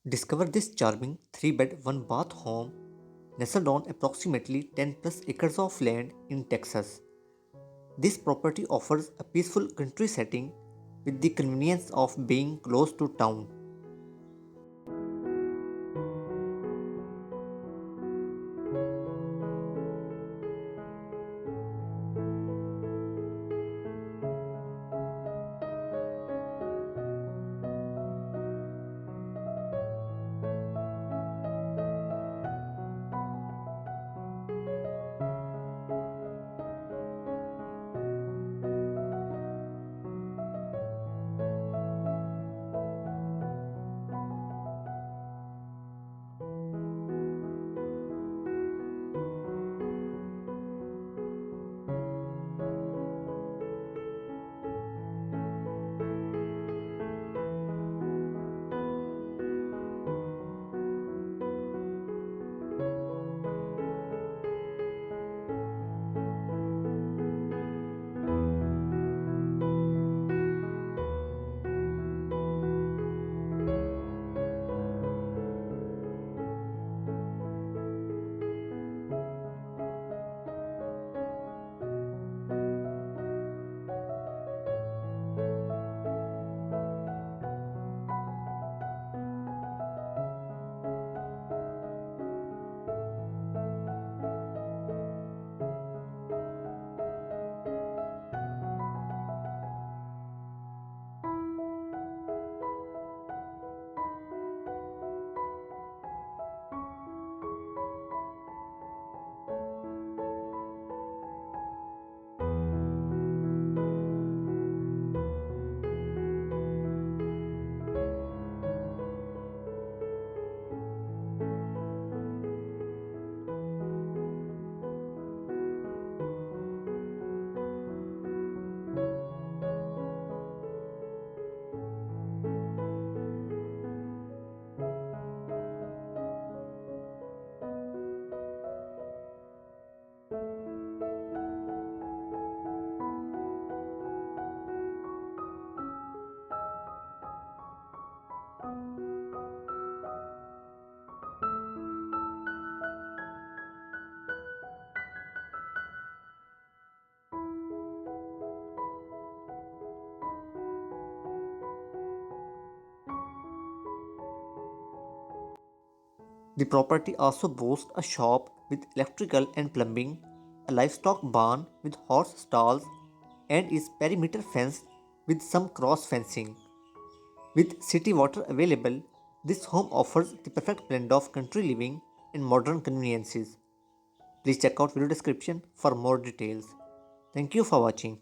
Discover this charming 3-bed, 1-bath home nestled on approximately 10 plus acres of land in Texas. This property offers a peaceful country setting with the convenience of being close to town. The property also boasts a shop with electrical and plumbing, a livestock barn with horse stalls, and is perimeter fenced with some cross fencing. With city water available, this home offers the perfect blend of country living and modern conveniences. Please check out video description for more details. Thank you for watching.